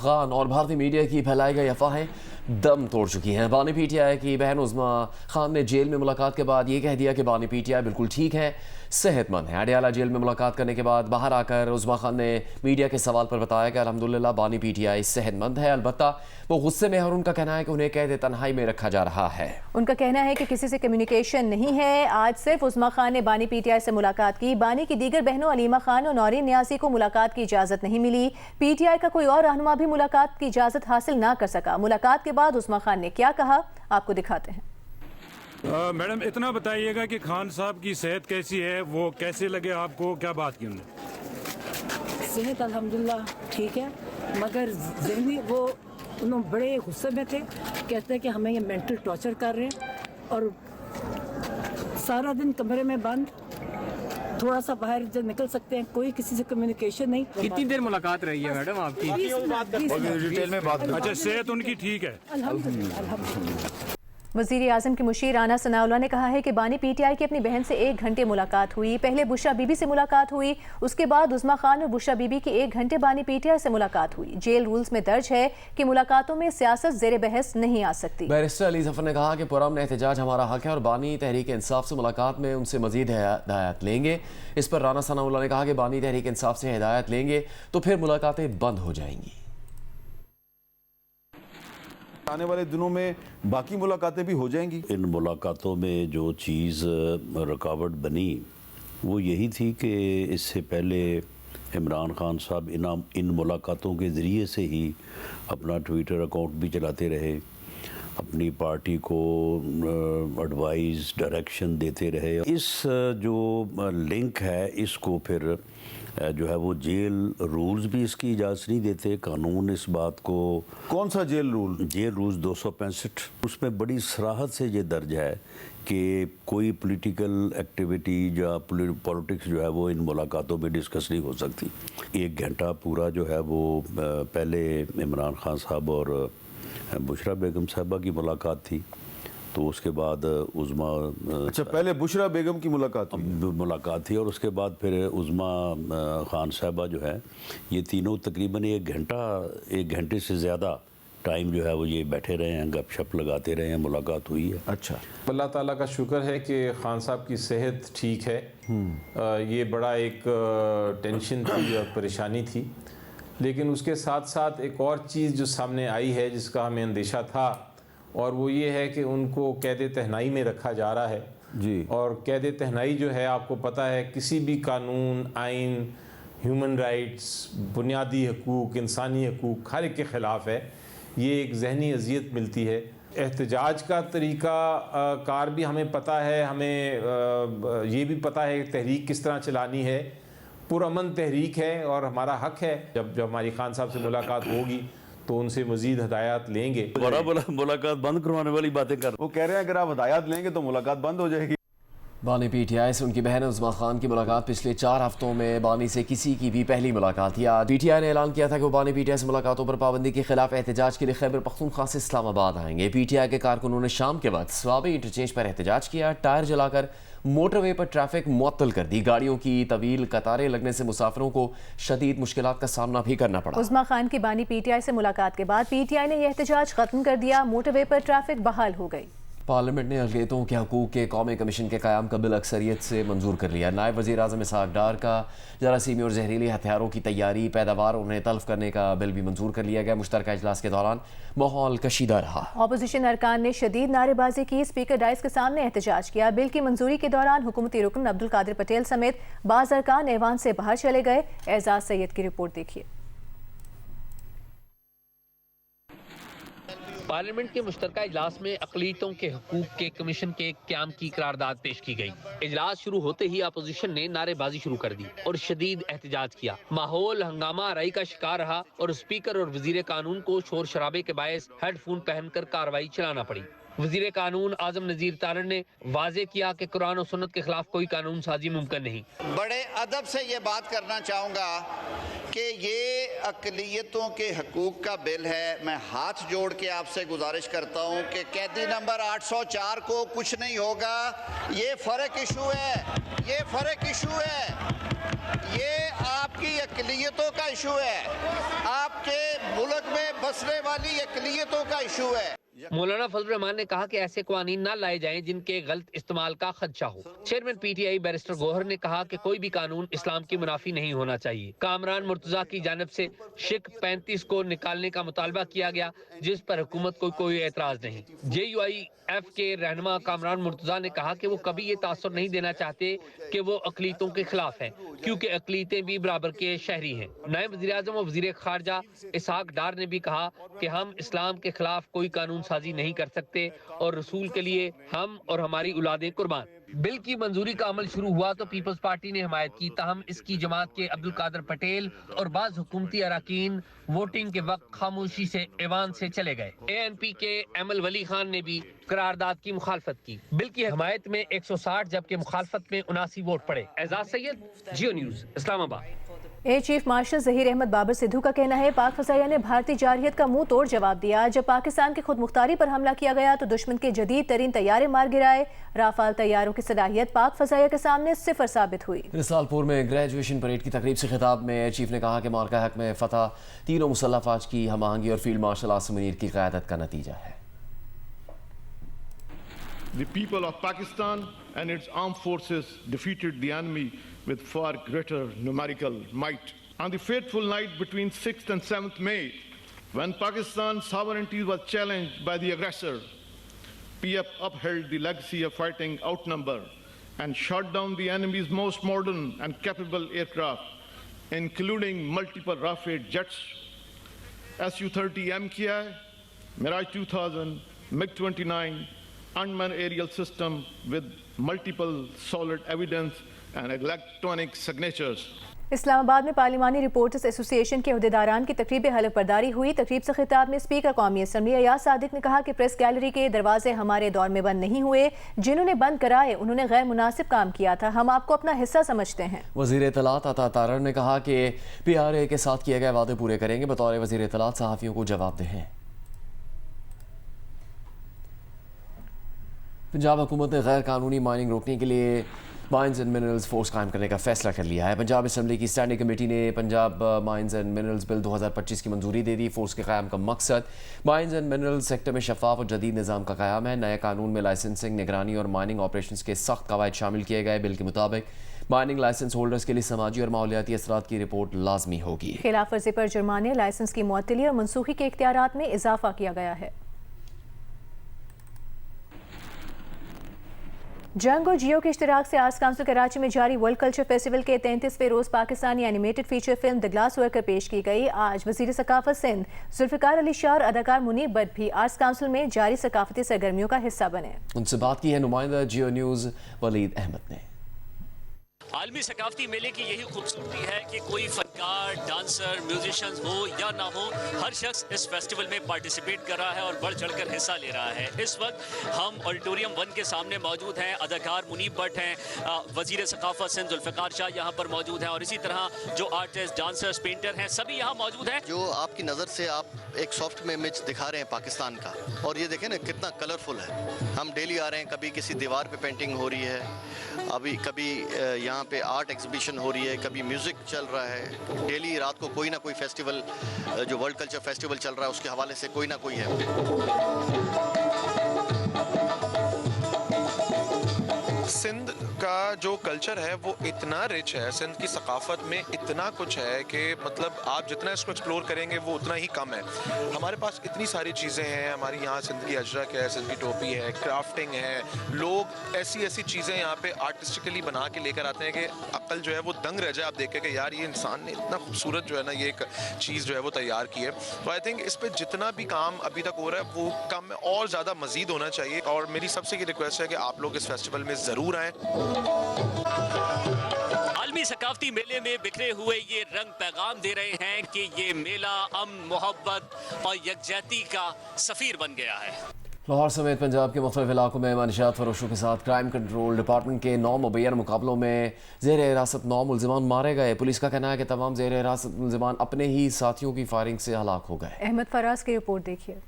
افغان اور بھارتی میڈیا کی پھیلائی گئی افواہیں دم توڑ چکی ہیں۔ بانی پی ٹی آئی کی بہن عظمیٰ خان نے جیل میں ملاقات کے بعد یہ کہہ دیا کہ بانی پی ٹی آئی بالکل ٹھیک ہے، صحت مند ہے۔ اڈیالہ جیل میں ملاقات کرنے کے بعد باہر آ کر عظمیٰ خان نے میڈیا کے سوال پر بتایا کہ الحمدللہ بانی پی ٹی آئی صحت مند ہے، البتہ وہ غصے میں ہے اور ان کا کہنا ہے کہ انہیں قید تنہائی میں رکھا جا رہا ہے۔ ان کا کہنا ہے کہ کسی سے کمیونیکیشن نہیں ہے۔ آج صرف عظمیٰ خان نے بانی پی ٹی آئی سے ملاقات کی۔ بانی کی دیگر بہنوں علیمہ خان اور نورین نیازی کو ملاقات کی اجازت نہیں ملی۔ پی ٹی آئی کا کوئی اور رہنما بھی ملاقات کی اجازت حاصل نہ کر سکا۔ ملاقات کے بعد عظمیٰ خان نے کیا کہا، آپ کو دکھاتے ہیں۔ میڈم اتنا بتائیے گا کہ خان صاحب کی صحت کیسی ہے، وہ کیسے لگے آپ کو، کیا بات کی انہوں نے؟ صحت الحمدللہ ٹھیک ہے، مگر ذہنی وہ انہوں بڑے غصے میں تھے، کہتے ہیں کہ ہمیں یہ مینٹل ٹارچر کر رہے ہیں اور سارا دن کمرے میں بند، تھوڑا سا باہر جب نکل سکتے ہیں، کوئی کسی سے کمیونیکیشن نہیں۔ کتنی دیر ملاقات رہی ہے میڈم آپ کی؟ ڈیٹیل میں بات کریں۔ اچھا صحت ان کی ٹھیک ہے؟ الحمدللہ۔ وزیر اعظم کی مشیر رانا ثناء اللہ نے کہا ہے کہ بانی پی ٹی آئی کی اپنی بہن سے 1 گھنٹے ملاقات ہوئی۔ پہلے بشرا بی بی سے ملاقات ہوئی، اس کے بعد عظمیٰ خان اور بشرا بی بی کی 1 گھنٹے بانی پی ٹی آئی سے ملاقات ہوئی۔ جیل رولز میں درج ہے کہ ملاقاتوں میں سیاست زیر بحث نہیں آ سکتی۔ بیرسٹر علی ظفر نے کہا کہ پرامن احتجاج ہمارا حق ہے اور بانی تحریک انصاف سے ملاقات میں ان سے مزید ہدایت لیں گے۔ اس پر رانا ثناء اللہ نے کہا کہ بانی تحریک انصاف سے ہدایت لیں گے تو پھر ملاقاتیں بند ہو جائیں گی۔ آنے والے دنوں میں باقی ملاقاتیں بھی ہو جائیں گی۔ ان ملاقاتوں میں جو چیز رکاوٹ بنی وہ یہی تھی کہ اس سے پہلے عمران خان صاحب ان ملاقاتوں کے ذریعے سے ہی اپنا ٹویٹر اکاؤنٹ بھی چلاتے رہے، اپنی پارٹی کو ایڈوائز ڈائریکشن دیتے رہے۔ اس جو لنک ہے اس کو پھر جو ہے وہ جیل رولز بھی اس کی اجازت نہیں دیتے، قانون اس بات کو۔ کون سا جیل رول؟ جیل رولز 265، اس میں بڑی صراحت سے یہ درج ہے کہ کوئی پولیٹیکل ایکٹیویٹی یا پولیٹکس جو ہے وہ ان ملاقاتوں میں ڈسکس نہیں ہو سکتی۔ 1 گھنٹہ پورا جو ہے وہ پہلے عمران خان صاحب اور بشرا بیگم صاحبہ کی ملاقات تھی، تو اس کے بعد عظمیٰ، اچھا پہلے بشرا بیگم کی ملاقات تھی اور اس کے بعد پھر عظمیٰ خان صاحبہ جو ہے، یہ تینوں تقریباً 1 گھنٹے سے زیادہ ٹائم جو ہے وہ یہ بیٹھے رہے ہیں، گپ شپ لگاتے رہے ہیں، ملاقات ہوئی ہے۔ اچھا، اللہ تعالیٰ کا شکر ہے کہ خان صاحب کی صحت ٹھیک ہے۔ یہ بڑا ایک ٹینشن تھی اور پریشانی تھی، لیکن اس کے ساتھ ساتھ ایک اور چیز جو سامنے آئی ہے جس کا ہمیں اندیشہ تھا، اور وہ یہ ہے کہ ان کو قید تنہائی میں رکھا جا رہا ہے جی۔ اور قید تنہائی جو ہے آپ کو پتہ ہے کسی بھی قانون، آئین، ہیومن رائٹس، بنیادی حقوق، انسانی حقوق ہر ایک کے خلاف ہے۔ یہ ایک ذہنی اذیت ملتی ہے۔ احتجاج کا طریقہ کار بھی ہمیں پتہ ہے، ہمیں یہ بھی پتہ ہے تحریک کس طرح چلانی ہے۔ پرامن تحریک ہے اور ہمارا حق ہے جب ہماری خان صاحب سے ملاقات ہوگی تو ان سے مزید ہدایات لیں گے۔ ملاقات بند کروانے والی باتیں کر، وہ کہہ رہے ہیں اگر آپ ہدایات لیں گے تو ملاقات بند ہو جائے گی۔ بانی پی ٹی آئی سے ان کی بہن عظمیٰ خان کی ملاقات پچھلے 4 ہفتوں میں بانی سے کسی کی بھی پہلی ملاقات تھی۔ آج پی ٹی آئی نے اعلان کیا تھا کہ وہ بانی پی ٹی آئی سے ملاقاتوں پر پابندی کے خلاف احتجاج کے لیے خیبر پختونخوا سے اسلام آباد آئیں گے۔ پی ٹی آئی کے کارکنوں نے شام کے وقت سوابی انٹرچینج پر احتجاج کیا، ٹائر جلا کر موٹر وے پر ٹریفک معطل کر دی۔ گاڑیوں کی طویل قطاریں لگنے سے مسافروں کو شدید مشکلات کا سامنا بھی کرنا پڑا۔ عظمیٰ خان کی بانی پی ٹی آئی سے ملاقات کے بعد پی ٹی آئی نے یہ احتجاج ختم کر دیا، موٹر وے پر ٹریفک بحال ہو گئی۔ پارلیمنٹ نے اقلیتوں کے حقوق کے قومی کمیشن کے قیام کا بل اکثریت سے منظور کر لیا۔ نائب وزیر اعظم اسحاق ڈار کا جراثیمی اور زہریلی ہتھیاروں کی تیاری، پیداوار اور انہیں تلف کرنے کا بل بھی منظور کر لیا گیا۔ مشترکہ اجلاس کے دوران ماحول کشیدہ رہا۔ اپوزیشن ارکان نے شدید نعرے بازی کی، اسپیکر ڈائس کے سامنے احتجاج کیا۔ بل کی منظوری کے دوران حکومتی رکن عبدالقادر پٹیل سمیت بعض ارکان ایوان سے باہر چلے گئے۔ اعزاز سید کی رپورٹ دیکھیے۔ پارلیمنٹ کے مشترکہ اجلاس میں اقلیتوں کے حقوق کے کمیشن کے قیام کی قرارداد پیش کی گئی۔ اجلاس شروع ہوتے ہی اپوزیشن نے نعرے بازی شروع کر دی اور شدید احتجاج کیا۔ ماحول ہنگامہ آرائی کا شکار رہا اور اسپیکر اور وزیر قانون کو شور شرابے کے باعث ہیڈ فون پہن کر کارروائی چلانا پڑی۔ وزیر قانون اعظم نذیر تارڑ نے واضح کیا کہ قرآن و سنت کے خلاف کوئی قانون سازی ممکن نہیں۔ بڑے ادب سے یہ بات کرنا چاہوں گا کہ یہ اقلیتوں کے حقوق کا بل ہے۔ میں ہاتھ جوڑ کے آپ سے گزارش کرتا ہوں کہ قیدی نمبر 804 کو کچھ نہیں ہوگا۔ یہ فرق ایشو ہے، یہ فرق ایشو ہے، یہ آپ کی اقلیتوں کا ایشو ہے۔ آپ کے ملک میں बसने वाली अक़लियतों का इशू है। मौलाना फजल रहमान ने कहा कि ऐसे कानून ना लाए जाएं जिनके गलत इस्तेमाल का खदशा हो। चेयरमैन पीटीआई बैरिस्टर गौहर ने कहा कि कोई भी कानून इस्लाम की मुनाफी नहीं होना चाहिए। कामरान मुर्तजा की जानिब से शिक 35 को निकालने का मुतालबा किया गया, जिस पर हुकूमत को कोई एतराज नहीं। JUIF के रहनुमा कामरान मुर्तजा ने कहा कि वो कभी ये तासुर नहीं देना चाहते कि वो अक़लीतों के खिलाफ हैं, क्योंकि अक़लीतें भी बराबर के शहरी हैं। नायब वज़ीर आज़म और वज़ीर ख़ारजा इसहाक डार ने भी कहा कि हम इस्लाम के खिलाफ कोई कानून साजी नहीं कर सकते और रसूल के लिए हम और हमारी औलादें कुर्बान। बिल की मंजूरी का अमल शुरू हुआ तो पीपल्स पार्टी ने हिमायत की, ताहम इसकी जमात के अब्दुल कादर पटेल और बाज़ हुकूमती अराकीन वोटिंग के वक्त खामोशी से ऐवान से चले गए। ANP के एमल वली खान ने भी करारदाद की मुखालफत की। बिल की हिमायत में 160 जबकि मुखालफत में 79 वोट पड़े। Ejaz Syed, Geo News, Islamabad. Air chief marshal Zaheer Ahmed Babar Sidhu का कहना है पाक फ़ज़ाइया ने भारतीय जारहियत का मुंह तोड़ जवाब दिया। जब पाकिस्तान की खुद मुख्तारी पर हमला किया गया तो दुश्मन के जदीद तरीन तैयारे मार गिराए। राफाल तैयारों की सलाहियत पाक फ़ज़ाइया के सामने सिफर साबित हुई। रिसालपुर में ग्रेजुएशन परेड की तकरीब से खिताब में एयर चीफ ने कहा कि मार्का हक में फतह तीनों मुसल्लह अफवाज की हम आहंगी और फील्ड मार्शल आसिम मुनीर की क़यादत का नतीजा है। The people of Pakistan and its armed forces defeated the enemy with far greater numerical might. On the fateful night between 6th and 7th May, when Pakistan's sovereignty was challenged by the aggressor, PF upheld the legacy of fighting outnumbered and shot down the enemy's most modern and capable aircraft, including multiple Rafale jets, Su-30 MKI, Mirage 2000, MiG-29, unmanned aerial system with multiple solid evidence and electronic signatures. Islamabad में पार्लिमानी reporters association के अहदेदारान की तकरीब हलफ बर्दारी हुई। तकरीब से खिताब में speaker कौमी असम्बली अयाज सादिक ने कहा कि प्रेस गैलरी के दरवाजे हमारे दौर में बंद नहीं हुए, जिन्होंने बंद कराए उन्होंने गैर मुनासिब काम किया था, हम आपको अपना हिस्सा समझते हैं। वज़ीर इत्तलात अता तारड़ ने कहा कि PRA के साथ किए गए वादे पूरे करेंगे। बतौर वज़ीर इत्तलात सहाफ़ियों को जवाबदेह हैं। पंजाब हुकूमत ने गैर कानूनी माइनिंग रोकने के लिए माइंस एंड मिनरल्स फोर्स कायम करने का फैसला कर लिया है। पंजाब असम्बली की स्टैंडिंग कमेटी ने Punjab mines and minerals bill 2025 की मंजूरी दे दी। फोर्स के क़याम का मकसद माइंस एंड मिनरल्स सेक्टर में शफाफ और जदीद निज़ाम का क़याम है। नए कानून में लाइसेंसिंग, निगरानी और माइनिंग ऑपरेशंस के सख्त कवायद शामिल किए गए। बिल के मुताबिक माइनिंग लाइसेंस होल्डर्स के लिए समाजी और माहौलियाती असरात की रिपोर्ट लाजमी होगी। खिलाफ वर्जी पर जुर्माने, लाइसेंस की मुअत्तली और मनसूखी के इख्तियारात में इजाफा किया गया है। जंग और जियो के इश्तिराक से आर्ट्स काउंसिल कराची में जारी वर्ल्ड कल्चर फेस्टिवल के 33वें रोज़ Pakistani animated feature film the glass worker पेश की गई। आज वज़ीर सकाफत सिंध जुल्फ़िकार अली शाह और अदाकार मुनीर भट्ट भी आर्ट्स काउंसिल में जारी सकाफती सरगर्मियों का हिस्सा बने। उनसे बात की है नुमाइंदा जियो न्यूज़ वलीद अहमद ने। आलमी सकाफती मेले की यही खूबसूरती है कि कोई फनकार, डांसर, म्यूजिशियंस हो या ना हो, हर शख्स इस फेस्टिवल में पार्टिसिपेट कर रहा है और बढ़ चढ़कर हिस्सा ले रहा है। इस वक्त हम ऑडिटोरियम 1 के सामने मौजूद हैं। अदाकार मुनीब भट्ट हैं, वज़ीर सकाफत सिंध जुल्फ़िकार शाह यहाँ पर मौजूद हैं और इसी तरह जो आर्टिस्ट, डांसर्स, पेंटर हैं सभी यहाँ मौजूद हैं। जो आपकी नज़र से आप एक सॉफ्ट में इमेज दिखा रहे हैं पाकिस्तान का, और ये देखें ना कितना कलरफुल है। हम डेली आ रहे हैं, कभी किसी दीवार पे पेंटिंग हो रही है, अभी कभी यहाँ पे आर्ट एग्जीबिशन हो रही है, कभी म्यूज़िक चल रहा है। डेली रात को कोई ना कोई फेस्टिवल, जो वर्ल्ड कल्चर फेस्टिवल चल रहा है उसके हवाले से कोई ना कोई है। सिंध का जो कल्चर है वो इतना रिच है, सिंध की सकाफत में इतना कुछ है कि मतलब आप जितना इसको एक्सप्लोर करेंगे वो उतना ही कम है। हमारे पास इतनी सारी चीज़ें हैं, हमारी यहाँ सिंध की अजरक है, सिंध की टोपी है, क्राफ्टिंग है, लोग ऐसी ऐसी चीज़ें यहाँ पे आर्टिस्टिकली बना के लेकर आते हैं कि अक्ल जो है वो दंग रह जाए आप देख के कि यार ये इंसान ने इतना खूबसूरत जो है ना ये एक चीज़ जो है वो तैयार की है। तो आई थिंक इस पर जितना भी काम अभी तक हो रहा है वो काम में और ज़्यादा मज़ीद होना चाहिए, और मेरी सबसे की रिक्वेस्ट है कि आप लोग इस फेस्टिवल में ज़रूर आएँ। आलमी सकाफती मेले में बिखरे हुए ये रंग पैगाम दे रहे हैं कि ये मेला अमन, मोहब्बत और यकजहती का सफीर बन गया है। लाहौर समेत पंजाब के मुख्तलिफ इलाकों में मनशियात फरोशों के साथ क्राइम कंट्रोल डिपार्टमेंट के 9 मुबैन मुकाबलों में ज़ेर हिरासत 9 मुलजिमान मारे गए। पुलिस का कहना है कि तमाम ज़ेर हिरासत मुलजिमान अपने ही साथियों की फायरिंग से हलाक हो गए। अहमद फराज की रिपोर्ट देखिए।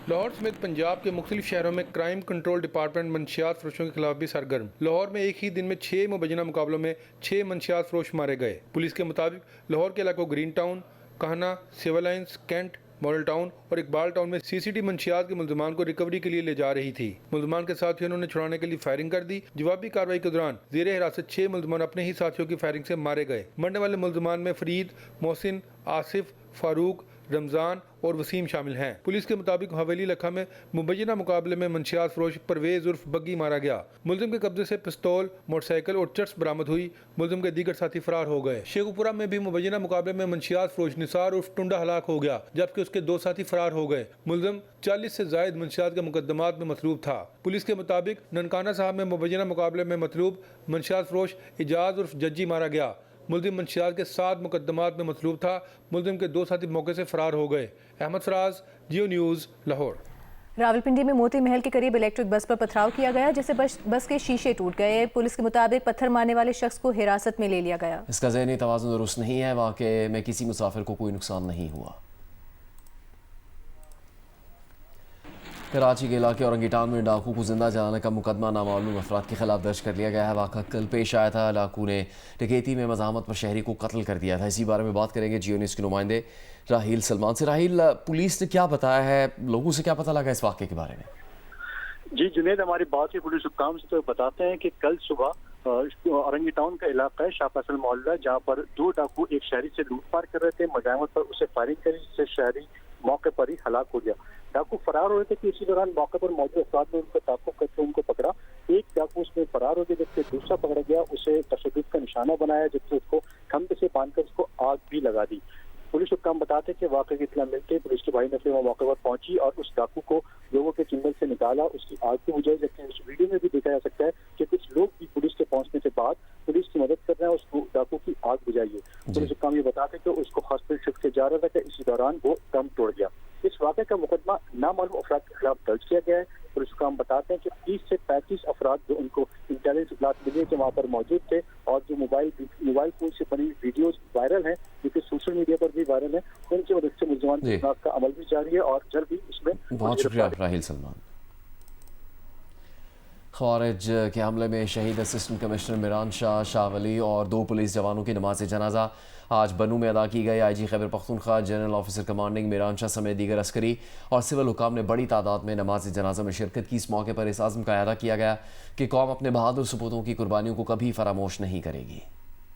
लाहौर समेत पंजाब के मुख्तलिफ शहरों में क्राइम कंट्रोल डिपार्टमेंट मनशियात फरोशों के खिलाफ भी सरगर्म। लाहौर में एक ही दिन में 6 मुबैना मुकाबलों में 6 मनशियात फरोश मारे गए। पुलिस के मुताबिक लाहौर के इलाकों ग्रीन टाउन, कहना, Civil Lines, Cantt, Model Town और इकबाल टाउन में CCT मंशियात के मुलजमान को रिकवरी के लिए ले जा रही थी। मुलजमान के साथियों ने छुड़ाने के लिए फायरिंग कर दी। जवाबी कार्रवाई के दौरान ज़ेरे हिरासत 6 मुलजमान अपने ही साथियों की फायरिंग से मारे गए। मरने वाले मुलजमान में फरीद, मोहसिन, आसिफ, फारूक, रमज़ान और वसीम शामिल हैं। पुलिस के मुताबिक हवेली लखा में मुबैना मुकाबले में मंशियात फरोश परवेज उर्फ बग्गी मारा गया। मुलजिम के कब्जे से पिस्तौल, मोटरसाइकिल और चर्च बरामद हुई। मुलजिम के दीगर साथी फरार हो गए। शेखुपुरा में भी मुबैना मुकाबले में मंशियात फरोश निसार उर्फ टुंडा हलाक हो गया, जबकि उसके 2 साथी फरार हो गए। मुलजिम 40 से जायद मंशियात के मुकदमात में मतलूब था। पुलिस के मुताबिक ननकाना साहब में मुबैना मुकाबले में मतलूब मंशियात फरोश इजाज उर्फ जज्जी मारा गया। मुलजिम मंशियात के 7 मुकदमात में मतलूब था। मुलजिम के 2 साथी मौके से फरार हो गए। अहमद फराज, जियो न्यूज़, लाहौर। रावलपिंडी में मोती महल के करीब इलेक्ट्रिक बस पर पथराव किया गया, जिससे बस के शीशे टूट गए। पुलिस के मुताबिक पत्थर मारने वाले शख्स को हिरासत में ले लिया गया। इसका ज़हनी तवाज़ुन दुरुस्त नहीं है। वाक़े में किसी मुसाफिर को कोई नुकसान नहीं हुआ। कराची के इलाके औरंगी टाउन में डाकू को जिंदा जलाने का मुकदमा नामालूम अफराद के खिलाफ दर्ज कर लिया गया है। वाक़ा कल पेश आया था। डाकू ने डकैती में मज़ाहमत पर शहरी को कत्ल कर दिया था। इसी बारे में बात करेंगे जियो न्यूज़ के नुमाइंदे राहील सलमान से। राहील, पुलिस ने क्या बताया है, लोगों से क्या पता लगा इस वाक़े के बारे में? जी जुनेद, हमारी बात की पुलिस हुक्काम से तो बताते हैं कि कल सुबह औरंगी टाउन का इलाका है, शाह फैसल मोहल्ला, जहाँ पर 2 डाकू एक शहरी से लूटपाट कर रहे थे। मज़ाहमत पर उसे फायरिंग करी, जिससे शहरी मौके पर ही हलाक हो गया। डाकू फरार हो रहे थे कि इसी दौरान मौके पर मौजूद अफराद ने उनको ताक़ुब करके उनको पकड़ा। एक डाकू उसमें फरार हो गया, जबकि दूसरा पकड़ा गया। उसे तशद्दुद का निशाना बनाया, जबकि उसको खंभे से बांधकर उसको आग भी लगा दी। पुलिस हुक्काम बताते कि वाक़े की इत्तला मिलते पुलिस की भारी नफरी वो मौके पर पहुंची और उस डाकू को लोगों के चंगल से निकाला, उसकी आग भी बुझाई। जबकि उस वीडियो में भी देखा जा सकता है कि कुछ लोग भी पुलिस के पहुंचने के बाद पुलिस की मदद कर रहे हैं, उस डाकू की आग बुझाई है। पुलिस हुक्काम ये बताते कि उसको हॉस्पिटल शिफ्ट किया जा रहा था कि इसी दौरान वो दम तोड़ गया। इस वाक़े का मुकदमा नामालूम अफराद के खिलाफ दर्ज किया गया है। पुलिस हुक्काम बताते हैं कि 30 से 35 अफराद जो उनको इंटेलिजेंस इत्तलात मिली है कि वहाँ पर मौजूद थे, और जो मोबाइल फोन से बनी वीडियोज वायरल हैं, जो कि सोशल मीडिया पर भी वायरल है, उनकी मदद से मुलजमान के खिलाफ का अमल भी जारी है और जल्द ही इसमें। बहुत शुक्रिया राहील सलमान। ख़वारिज के हमले में शहीद असिस्टेंट कमिश्नर मिरान शाह, शाहवली और 2 पुलिस जवानों की नमाज जनाजा आज बनू में अदा की गई। IG Khyber Pakhtunkhwa general officer commanding Miran Shah समेत दीगर अस्करी और सिविल हुकाम ने बड़ी तादाद में नमाज जनाजा में शिरकत की। इस मौके पर इस आज़म का अहदा किया गया कि कौम अपने बहादुर सपूतों की कुर्बानियों को कभी फरामोश नहीं करेगी।